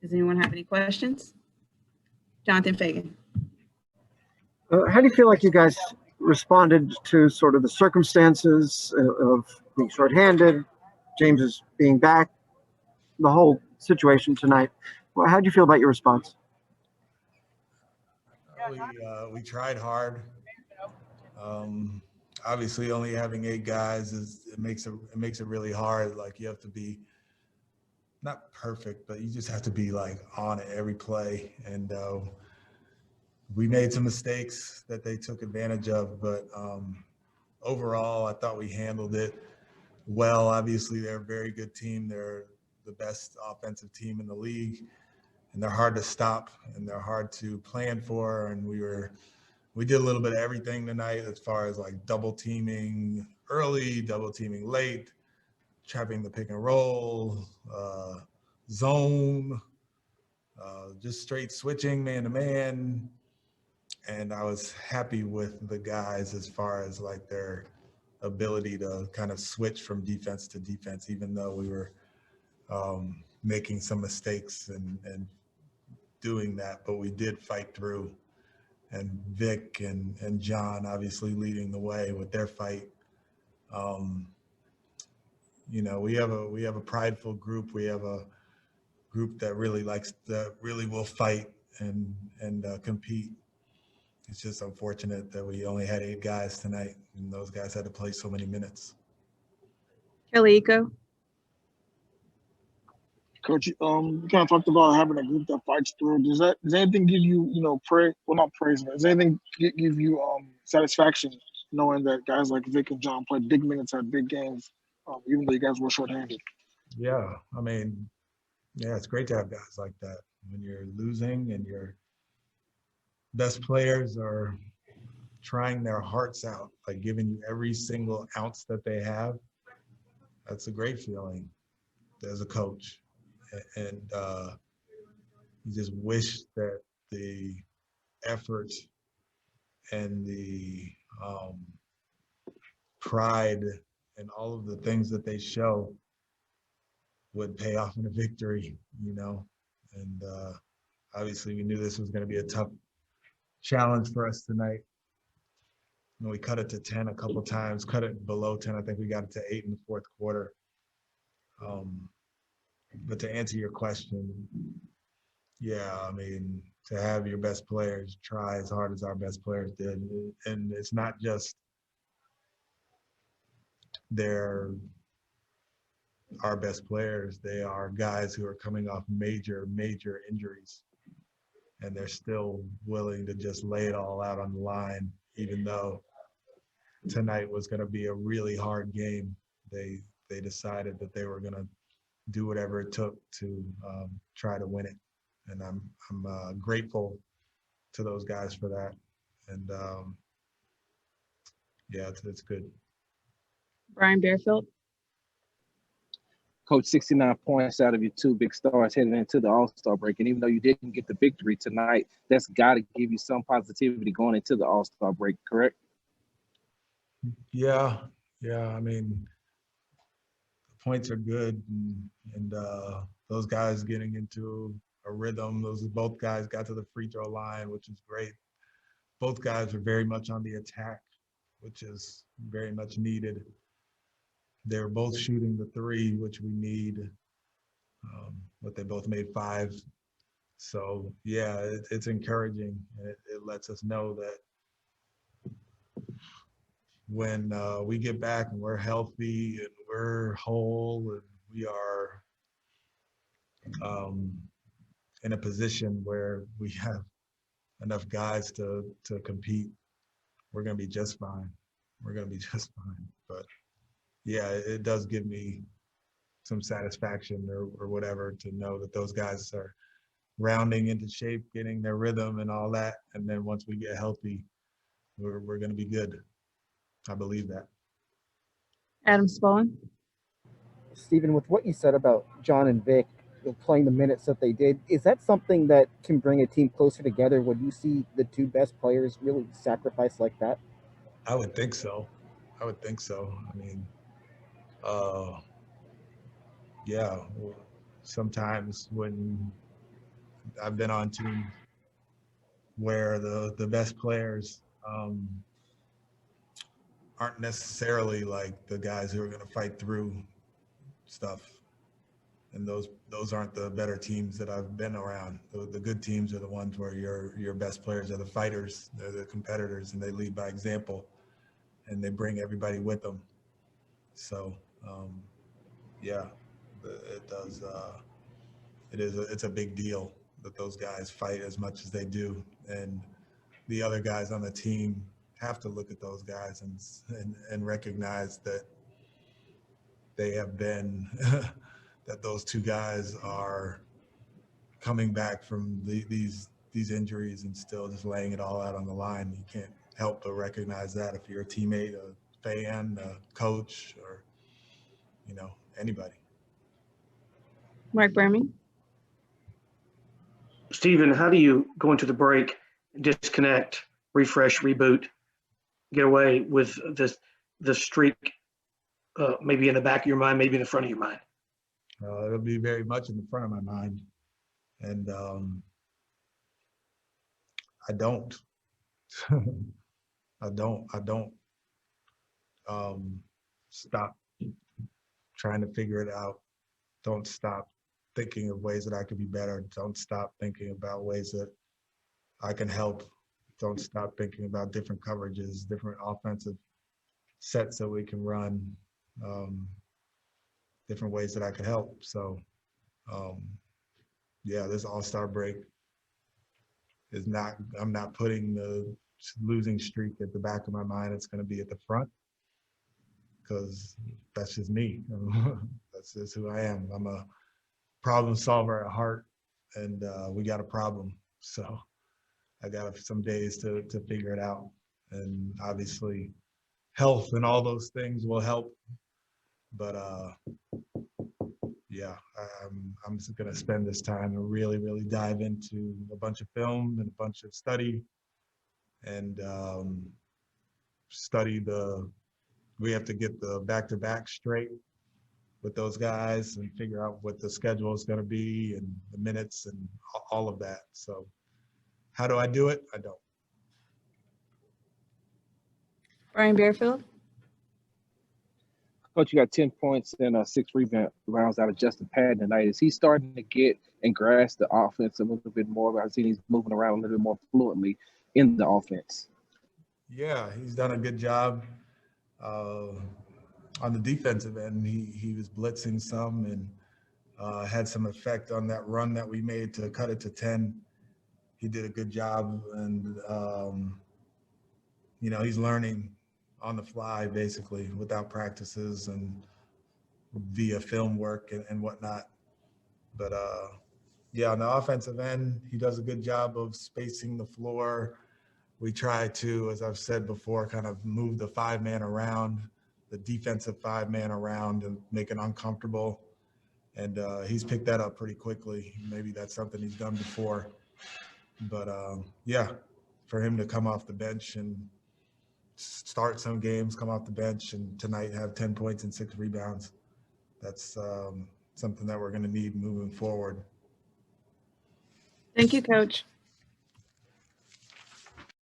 Does anyone have any questions? Jonathan Fagan. How do you feel like you guys responded to sort of the circumstances of being shorthanded, James's being back, the whole situation tonight? Well, how do you feel about your response? We tried hard. Obviously, only having 8 guys it makes it really hard. Like, you have to be not perfect, but you just have to be like on it every play. And we made some mistakes that they took advantage of, but overall, I thought we handled it well. Obviously, they're a very good team. They're the best offensive team in the league, and they're hard to stop, and they're hard to plan for. And we did a little bit of everything tonight as far as like double teaming early, double teaming late, trapping the pick and roll, zone, just straight switching man to man. And I was happy with the guys as far as like their ability to kind of switch from defense to defense, even though we were making some mistakes and doing that, but we did fight through. And Vic and John obviously leading the way with their fight. You know, we have a prideful group. We have a group that really will fight and compete. It's just unfortunate that we only had 8 guys tonight, and those guys had to play so many minutes. Kelly Eco. Coach, you kind of talked about having a group that fights through. Does anything give you, praise? Well, not praise, but does anything give you satisfaction knowing that guys like Vic and John played big minutes at big games, even though you guys were shorthanded? Yeah, I mean, yeah, it's great to have guys like that. When you're losing and your best players are trying their hearts out, like giving you every single ounce that they have, that's a great feeling as a coach. And you just wish that the effort and the pride and all of the things that they show would pay off in a victory, and obviously we knew this was going to be a tough challenge for us tonight. And we cut it to 10 a couple times, cut it below 10. I think we got it to 8 in the fourth quarter. But to answer your question, yeah, I mean, to have your best players try as hard as our best players did. And it's not just our best players. They are guys who are coming off major injuries, and they're still willing to just lay it all out on the line, even though tonight was going to be a really hard game. They decided that they were going to do whatever it took to try to win it, and I'm grateful to those guys for that. And yeah, it's good. Brian Bearfield. Coach, 69 points out of your 2 big stars heading into the All-Star break. And even though you didn't get the victory tonight, that's got to give you some positivity going into the All-Star break, correct? Yeah. I mean, the points are good, and those guys getting into a rhythm. Both guys got to the free throw line, which is great. Both guys are very much on the attack, which is very much needed. They were both shooting the 3, which we need, but they both made 5. So yeah, it's encouraging. It lets us know that when we get back and we're healthy and we're whole and we are in a position where we have enough guys to compete, we're going to be just fine. But yeah, it does give me some satisfaction or whatever to know that those guys are rounding into shape, getting their rhythm and all that. And then once we get healthy, we're going to be good. I believe that. Adam Spaulding. Stephen, with what you said about John and Vic playing the minutes that they did, is that something that can bring a team closer together when you see the 2 best players really sacrifice like that? I would think so. I mean, yeah, sometimes when I've been on teams where the best players aren't necessarily like the guys who are going to fight through stuff. And those aren't the better teams that I've been around. The good teams are the ones where your best players are the fighters, they're the competitors, and they lead by example, and they bring everybody with them. So, yeah, it does. It's a big deal that those guys fight as much as they do, and the other guys on the team have to look at those guys and recognize that they have been that those two guys are coming back from these injuries and still just laying it all out on the line. You can't help but recognize that if you're a teammate, a fan, a coach, or anybody. Mark Berman. Stephen, how do you go into the break, disconnect, refresh, reboot, get away with the streak, maybe in the back of your mind, maybe in the front of your mind? It'll be very much in the front of my mind, and I don't. I don't stop trying to figure it out. Don't stop thinking of ways that I could be better. Don't stop thinking about ways that I can help. Don't stop thinking about different coverages, different offensive sets that we can run, different ways that I could help. So, yeah, this All-Star break is not, I'm not putting the losing streak at the back of my mind. It's going to be at the front, because that's just me. That's just who I am. I'm a problem solver at heart, and we got a problem. So I got some days to figure it out. And obviously health and all those things will help. But yeah, I'm just going to spend this time and really, really dive into a bunch of film and a bunch of study, and study we have to get the back-to-back straight with those guys and figure out what the schedule is going to be and the minutes and all of that. So how do I do it? I don't. Brian Bearfield. Coach, you got 10 points and 6 rebounds out of Justin Patton tonight. Is he starting to get and grasp the offense a little bit more? I've seen he's moving around a little bit more fluently in the offense. Yeah, he's done a good job on the defensive end. He was blitzing some and had some effect on that run that we made to cut it to 10. He did a good job, and he's learning on the fly, basically, without practices and via film work and whatnot. But yeah, on the offensive end, he does a good job of spacing the floor. We try to, as I've said before, kind of move the 5-man around, the defensive 5-man around, and make it uncomfortable. And he's picked that up pretty quickly. Maybe that's something he's done before. But yeah, for him to come off the bench and start some games, come off the bench, and tonight have 10 points and 6 rebounds, that's something that we're going to need moving forward. Thank you, Coach.